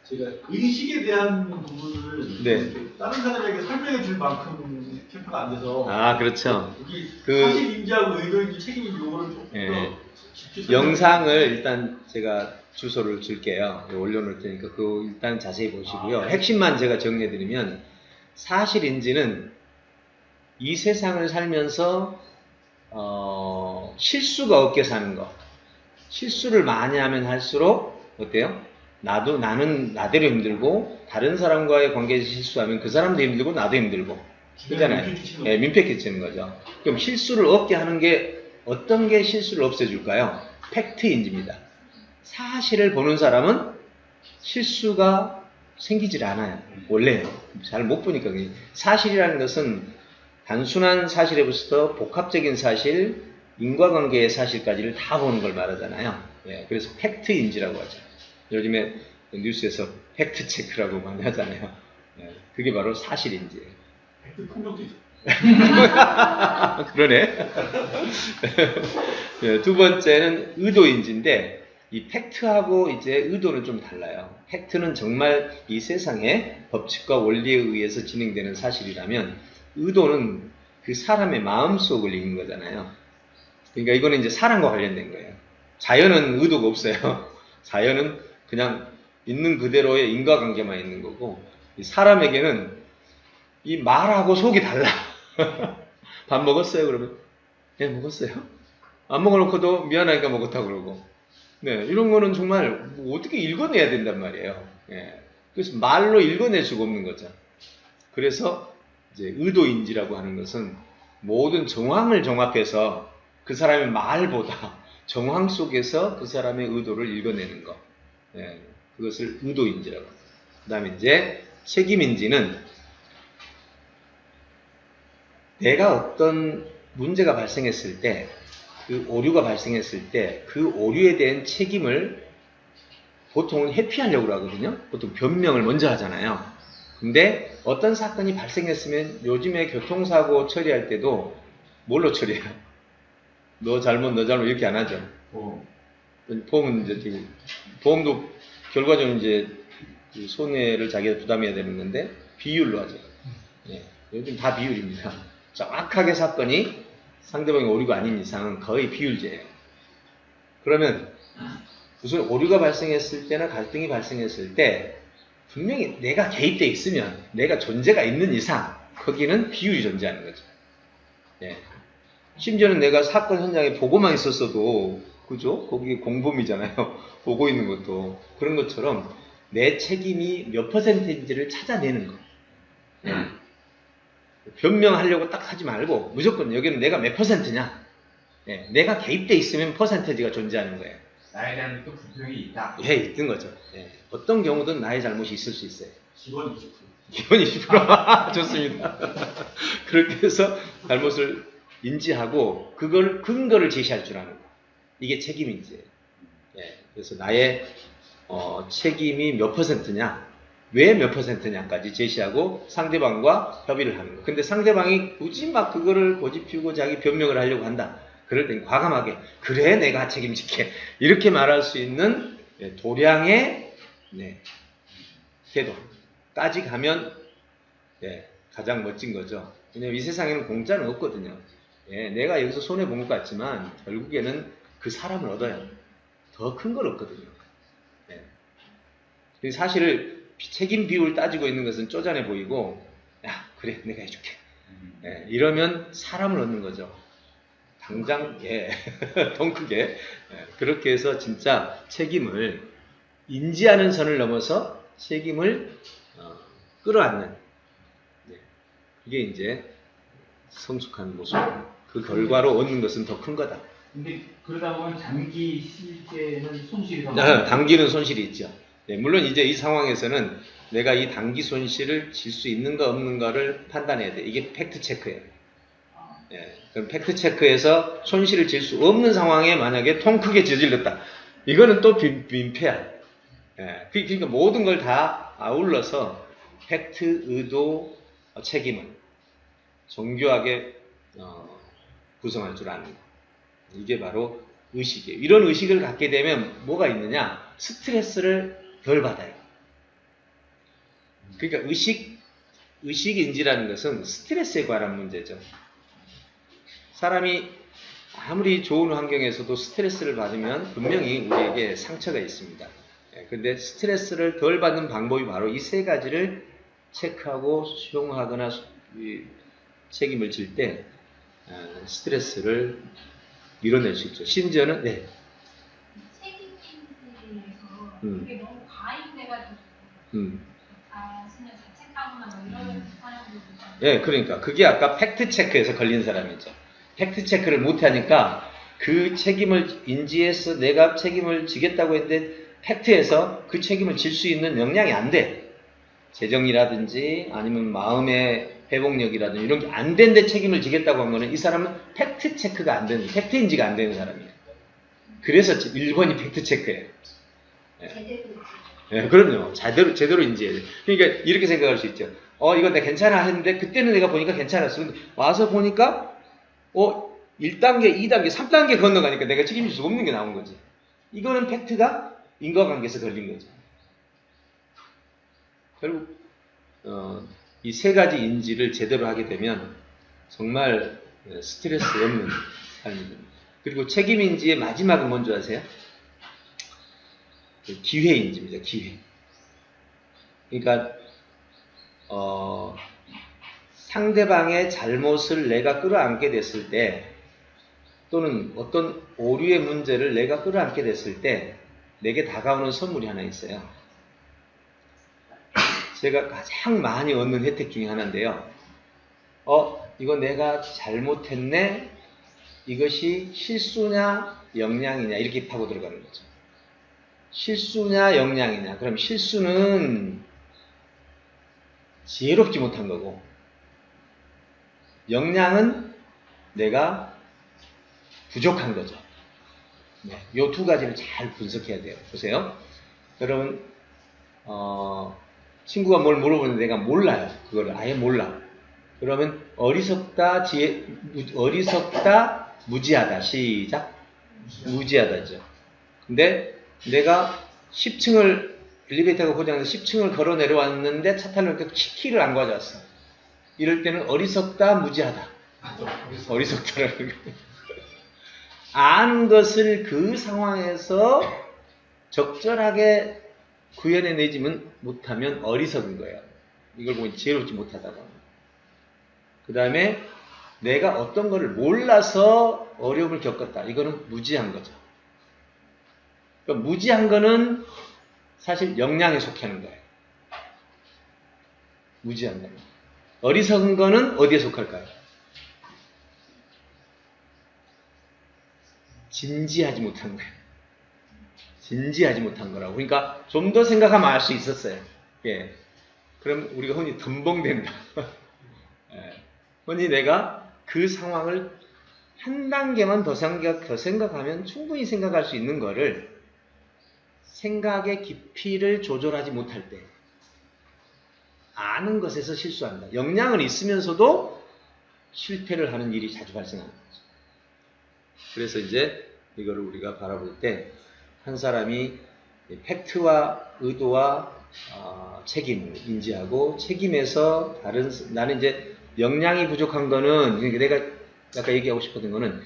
제가 의식에 대한 부분을 네. 다른 사람에게 설명해 줄 만큼 캠프가 안 돼서. 아, 그렇죠. 사실 인지하고 의도인지 책임인지 요거를 조금 더 깊이 영상을 일단 제가 주소를 줄게요. 올려놓을 테니까 그거 일단 자세히 보시고요. 핵심만 제가 정리해드리면 사실인지는 이 세상을 살면서 실수가 없게 사는 거. 실수를 많이 하면 할수록 어때요? 나는 나대로 힘들고 다른 사람과의 관계에서 실수하면 그 사람도 힘들고 나도 힘들고 그잖아요. 민폐 끼치는 거죠. 그럼 실수를 없게 하는 게 어떤 게 실수를 없애줄까요? 팩트인지입니다. 사실을 보는 사람은 실수가 생기질 않아요. 원래요. 잘 못 보니까. 사실이라는 것은 단순한 사실에부터 복합적인 사실, 인과관계의 사실까지를 다 보는 걸 말하잖아요. 그래서 팩트인지라고 하죠. 요즘에 뉴스에서 팩트체크라고 많이 하잖아요. 그게 바로 사실인지예요. 팩트 폭력도 있어. 그러네. 두 번째는 의도인지인데 이 팩트하고 이제 의도는 좀 달라요. 팩트는 정말 이 세상의 법칙과 원리에 의해서 진행되는 사실이라면 의도는 그 사람의 마음속을 읽는 거잖아요. 그러니까 이거는 이제 사람과 관련된 거예요. 자연은 의도가 없어요. 자연은 그냥 있는 그대로의 인과관계만 있는 거고 사람에게는 이 말하고 속이 달라. 밥 먹었어요? 그러면 네 먹었어요. 안 먹어놓고도 미안하니까 먹었다고 그러고 이런 거는 정말 어떻게 읽어내야 된단 말이에요. 그래서 말로 읽어낼 수가 없는 거죠. 그래서 이제 의도인지라고 하는 것은 모든 정황을 종합해서 그 사람의 말보다 정황 속에서 그 사람의 의도를 읽어내는 것. 그것을 의도인지라고 합니다. 그 다음에 이제 책임인지는 내가 어떤 문제가 발생했을 때, 그 오류가 발생했을 때, 그 오류에 대한 책임을 보통은 회피하려고 하거든요. 보통 변명을 먼저 하잖아요. 근데 어떤 사건이 발생했으면 요즘에 교통사고 처리할 때도 뭘로 처리해요? 너 잘못 이렇게 안 하죠. 보험은 이제 보험도 결과적으로 이제 손해를 자기가 부담해야 되는 건데 비율로 하죠. 요즘 다 비율입니다. 정확하게 사건이 상대방의 오류가 아닌 이상은 거의 비율제예요. 그러면 무슨 오류가 발생했을 때나 갈등이 발생했을 때 분명히 내가 개입되어 있으면 내가 존재가 있는 이상 거기는 비율이 존재하는 거죠. 심지어는 내가 사건 현장에 보고만 있었어도 그죠? 거기 공범이잖아요. 보고 있는 것도 그런 것처럼 내 책임이 몇 퍼센트인지를 찾아내는 거. 변명하려고 딱 하지 말고 무조건 여기는 내가 몇 퍼센트냐. 내가 개입되어 있으면 퍼센테이지가 존재하는 거예요. 나에 대한 또 불평이 있다. 있는 거죠. 어떤 경우든 나의 잘못이 있을 수 있어요. 기본 20%. 기본 20%. 좋습니다. 그렇게 해서 잘못을 인지하고 그걸 근거를 제시할 줄 아는 거. 이게 책임인지예요. 그래서 나의 책임이 몇 퍼센트냐, 왜 몇 퍼센트냐까지 제시하고 상대방과 협의를 하는 거. 근데 상대방이 굳이 막 그거를 고집피우고 자기 변명을 하려고 한다. 그럴 땐 과감하게 그래 내가 책임질게 이렇게 말할 수 있는 도량의 태도까지 가면 가장 멋진 거죠. 왜냐면 이 세상에는 공짜는 없거든요. 내가 여기서 손해본 것 같지만 결국에는 그 사람을 얻어요. 더 큰 건 없거든요. 사실 책임 비율 따지고 있는 것은 쪼잔해 보이고 야 그래 내가 해줄게 이러면 사람을 얻는 거죠. 당장 돈 크게 그렇게 해서 진짜 책임을 인지하는 선을 넘어서 책임을 끌어안는 이게 이제 성숙한 모습. 그 결과로 얻는 것은 더 큰 거다. 근데 그러다 보면 단기 실제는 손실이 더 단기는 손실이 있죠. 물론 이제 이 상황에서는 내가 이 단기 손실을 질 수 있는가 없는가를 판단해야 돼. 이게 팩트 체크예요. 그럼 팩트 체크에서 손실을 질 수 없는 상황에 만약에 통 크게 저질렀다. 이거는 또 민폐야. 그러니까 모든 걸 다 아울러서 팩트, 의도, 책임을 정교하게 구성할 줄 아는 거. 이게 바로 의식이에요. 이런 의식을 갖게 되면 뭐가 있느냐? 스트레스를 덜 받아요. 그러니까 의식인지라는 것은 스트레스에 관한 문제죠. 사람이 아무리 좋은 환경에서도 스트레스를 받으면 분명히 우리에게 상처가 있습니다. 근데 스트레스를 덜 받는 방법이 바로 이 세 가지를 체크하고 수용하거나 책임을 질 때 스트레스를 밀어낼 수 있죠. 심지어는 책임인지에서 그게 너무 과잉돼가지고 자신을 자책하거나 뭐 이런 사람들도 있잖아요. 예, 그러니까 그게 아까 팩트 체크에서 걸린 사람이죠. 팩트 체크를 못하니까 그 책임을 인지해서 내가 책임을 지겠다고 했는데 팩트에서 그 책임을 질 수 있는 역량이 안 돼. 재정이라든지 아니면 마음의 회복력이라든지 이런 게 안 된데 책임을 지겠다고 한 거는 이 사람은 팩트 체크가 안 되는, 팩트 인지가 안 되는 사람이에요. 그래서 1번이 팩트 체크예요. 예, 그럼요. 제대로 인지해야 돼. 그러니까 이렇게 생각할 수 있죠. 이거 내가 괜찮아 했는데 그때는 내가 보니까 괜찮았어. 근데 와서 보니까 1단계, 2단계, 3단계 건너가니까 내가 책임질 수 없는 게 나온 거지. 이거는 팩트가 인과관계에서 걸린 거죠. 결국 이 세 가지 인지를 제대로 하게 되면 정말 스트레스 없는 삶이 됩니다. 그리고 책임인지의 마지막은 뭔지 아세요? 기회인지입니다. 기회. 그러니까 상대방의 잘못을 내가 끌어안게 됐을 때 또는 어떤 오류의 문제를 내가 끌어안게 됐을 때 내게 다가오는 선물이 하나 있어요. 제가 가장 많이 얻는 혜택 중에 하나인데요. 이거 내가 잘못했네? 이것이 실수냐 역량이냐 이렇게 파고 들어가는 거죠. 실수냐 역량이냐. 그럼 실수는 지혜롭지 못한 거고 역량은 내가 부족한 거죠. 네, 이 두 가지를 잘 분석해야 돼요. 보세요. 여러분 친구가 뭘 물어보는데 내가 몰라요. 그거를 아예 몰라. 그러면 어리석다, 무지하다. 시작. 무지하다죠. 근데 내가 10층을 엘리베이터가 고장나서 10층을 걸어 내려왔는데 차 타려니까 키를 안 가져왔어. 이럴 때는 어리석다, 무지하다. 어리석다라는 거. 아는 것을 그 상황에서 적절하게 구현해내지 못하면 어리석은 거예요. 이걸 보면 지혜롭지 못하다고 합니다. 그 다음에 내가 어떤 거를 몰라서 어려움을 겪었다. 이거는 무지한 거죠. 그러니까 무지한 거는 사실 역량에 속하는 거예요. 무지한 거는. 어리석은 거는 어디에 속할까요? 진지하지 못한 거예요. 진지하지 못한 거라고. 그러니까 좀 더 생각하면 알 수 있었어요. 예. 그럼 우리가 흔히 덤벙된다. 예. 흔히 내가 그 상황을 한 단계만 더 생각하면 충분히 생각할 수 있는 거를 생각의 깊이를 조절하지 못할 때 아는 것에서 실수한다. 역량은 있으면서도 실패를 하는 일이 자주 발생하는 거죠. 그래서 이제 이거를 우리가 바라볼 때 한 사람이 팩트와 의도와 책임을 인지하고 책임에서 나는 이제 역량이 부족한 거는 그러니까 내가 아까 얘기하고 싶었던 거는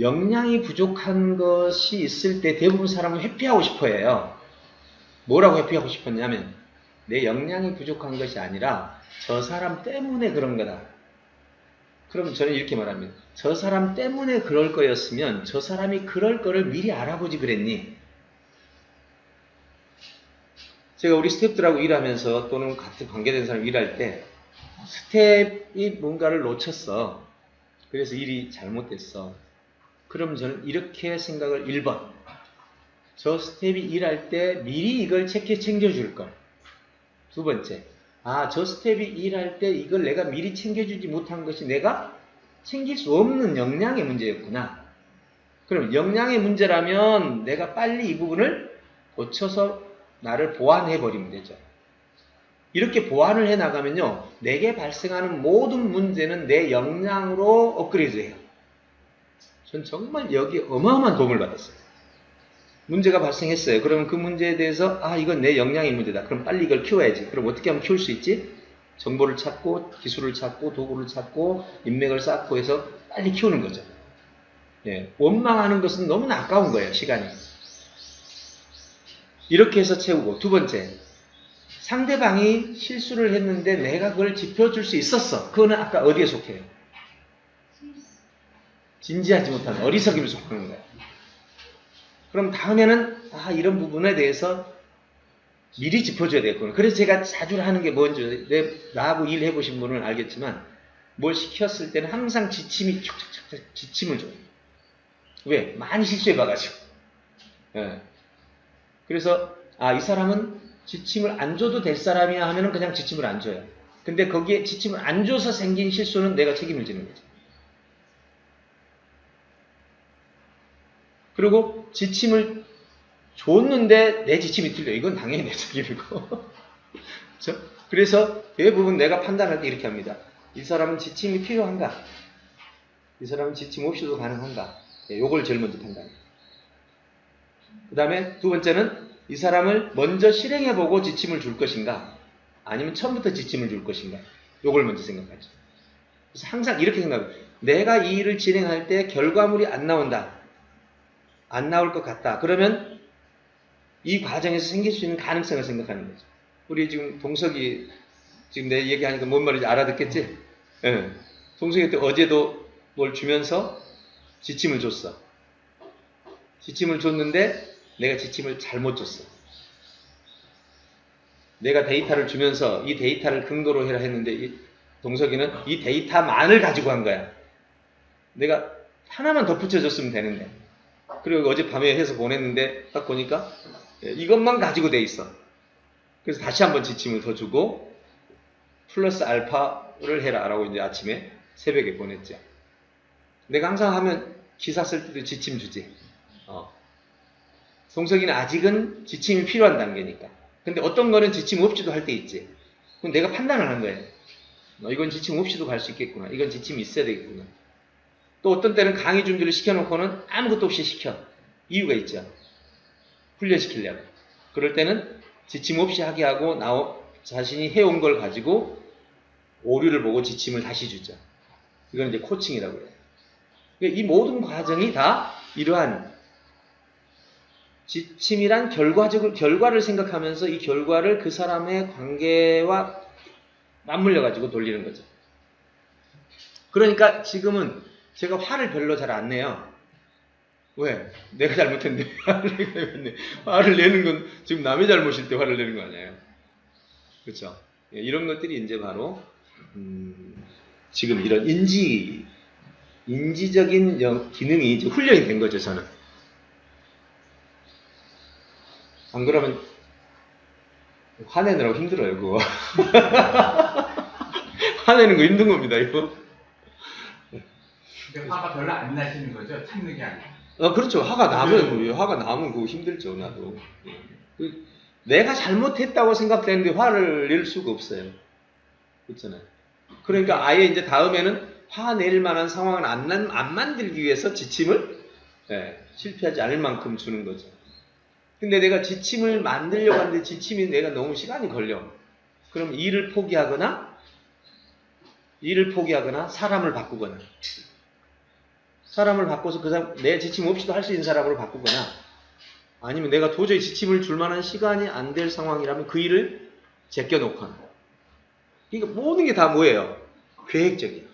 역량이 부족한 것이 있을 때 대부분 사람은 회피하고 싶어 해요. 뭐라고 회피하고 싶었냐면 내 역량이 부족한 것이 아니라 저 사람 때문에 그런 거다. 그럼 저는 이렇게 말합니다. 저 사람 때문에 그럴 거였으면 저 사람이 그럴 거를 미리 알아보지 그랬니? 제가 우리 스태프들하고 일하면서 또는 같은 관계된 사람 일할 때 스텝이 뭔가를 놓쳤어. 그래서 일이 잘못됐어. 그럼 저는 이렇게 생각을 1번. 저 스텝이 일할 때 미리 이걸 챙겨줄 걸. 두 번째. 저 스텝이 일할 때 이걸 내가 미리 챙겨주지 못한 것이 내가 챙길 수 없는 역량의 문제였구나. 그럼 역량의 문제라면 내가 빨리 이 부분을 고쳐서 나를 보완해버리면 되죠. 이렇게 보완을 해나가면요. 내게 발생하는 모든 문제는 내 역량으로 업그레이드해요. 전 정말 여기 어마어마한 도움을 받았어요. 문제가 발생했어요. 그러면 그 문제에 대해서 이건 내 역량의 문제다. 그럼 빨리 이걸 키워야지. 그럼 어떻게 하면 키울 수 있지? 정보를 찾고 기술을 찾고 도구를 찾고 인맥을 쌓고 해서 빨리 키우는 거죠. 예, 원망하는 것은 너무나 아까운 거예요. 시간이. 이렇게 해서 채우고 두 번째, 상대방이 실수를 했는데 내가 그걸 짚어줄 수 있었어. 그거는 아까 어디에 속해요? 진지하지 못한 어리석임에 속하는 거예요. 그럼 다음에는 이런 부분에 대해서 미리 짚어줘야 되겠구나. 그래서 제가 자주 하는 게 뭔지 나하고 일해보신 분은 알겠지만 뭘 시켰을 때는 항상 지침이 촉촉촉 지침을 줘요. 왜? 많이 실수해봐가지고. 예. 그래서 이 사람은 지침을 안 줘도 될 사람이야 하면은 그냥 지침을 안 줘요. 근데 거기에 지침을 안 줘서 생긴 실수는 내가 책임을 지는 거죠. 그리고 지침을 줬는데 내 지침이 틀려. 이건 당연히 내 책임이고. 그렇죠? 그래서 대부분 내가 판단할 때 이렇게 합니다. 이 사람은 지침이 필요한가? 이 사람은 지침 없이도 가능한가? 요걸 제일 먼저 판단해요. 그 다음에 두 번째는 이 사람을 먼저 실행해보고 지침을 줄 것인가? 아니면 처음부터 지침을 줄 것인가? 요걸 먼저 생각하죠. 그래서 항상 이렇게 생각해요. 내가 이 일을 진행할 때 결과물이 안 나온다. 안 나올 것 같다. 그러면 이 과정에서 생길 수 있는 가능성을 생각하는 거죠. 우리 지금 동석이 지금 내 얘기하니까 뭔 말인지 알아듣겠지? 예. 동석이한테 어제도 뭘 주면서 지침을 줬어. 지침을 줬는데 내가 지침을 잘못 줬어. 내가 데이터를 주면서 이 데이터를 근거로 해라 했는데 동석이는 이 데이터만을 가지고 한 거야. 내가 하나만 덧붙여줬으면 되는데. 그리고 어젯밤에 해서 보냈는데 딱 보니까 이것만 가지고 돼 있어. 그래서 다시 한번 지침을 더 주고 플러스 알파를 해라 라고 이제 아침에 새벽에 보냈죠. 내가 항상 하면 기사 쓸 때도 지침 주지. 동석이는 아직은 지침이 필요한 단계니까. 근데 어떤 거는 지침 없이도 할 때 있지. 그럼 내가 판단을 하는 거예요. 이건 지침 없이도 갈 수 있겠구나. 이건 지침이 있어야 되겠구나. 또 어떤 때는 강의 준비를 시켜놓고는 아무것도 없이 시켜. 이유가 있죠. 훈련시키려고. 그럴 때는 지침 없이 하게 하고 자신이 해온 걸 가지고 오류를 보고 지침을 다시 주죠. 이건 이제 코칭이라고 해요. 이 모든 과정이 다 이러한 지침이란 결과를 생각하면서 이 결과를 그 사람의 관계와 맞물려 가지고 돌리는 거죠. 그러니까 지금은 제가 화를 별로 잘 안 내요. 왜? 내가 잘못했는데 화를 내는 건 지금 남의 잘못일 때 화를 내는 거 아니에요. 그렇죠? 이런 것들이 이제 바로 지금 이런 인지적인 기능이 이제 훈련이 된 거죠, 저는. 안 그러면 화내느라고 힘들어요, 그거. 화내는 거 힘든 겁니다, 이거. 근데 화가 별로 안 나시는 거죠? 참는 게 아니라. 그렇죠. 화가 나면 그거 힘들죠, 나도. 내가 잘못했다고 생각되는데 화를 낼 수가 없어요. 그렇잖아요. 그러니까 아예 이제 다음에는 화낼 만한 상황을 안 만들기 위해서 지침을 실패하지 않을 만큼 주는 거죠. 근데 내가 지침을 만들려고 하는데 지침이 내가 너무 시간이 걸려. 그럼 일을 포기하거나 사람을 바꾸거나 사람을 바꿔서 그 사람 내 지침 없이도 할 수 있는 사람으로 바꾸거나 아니면 내가 도저히 지침을 줄 만한 시간이 안 될 상황이라면 그 일을 제껴놓거나. 그러니까 모든 게 다 뭐예요? 계획적이에요.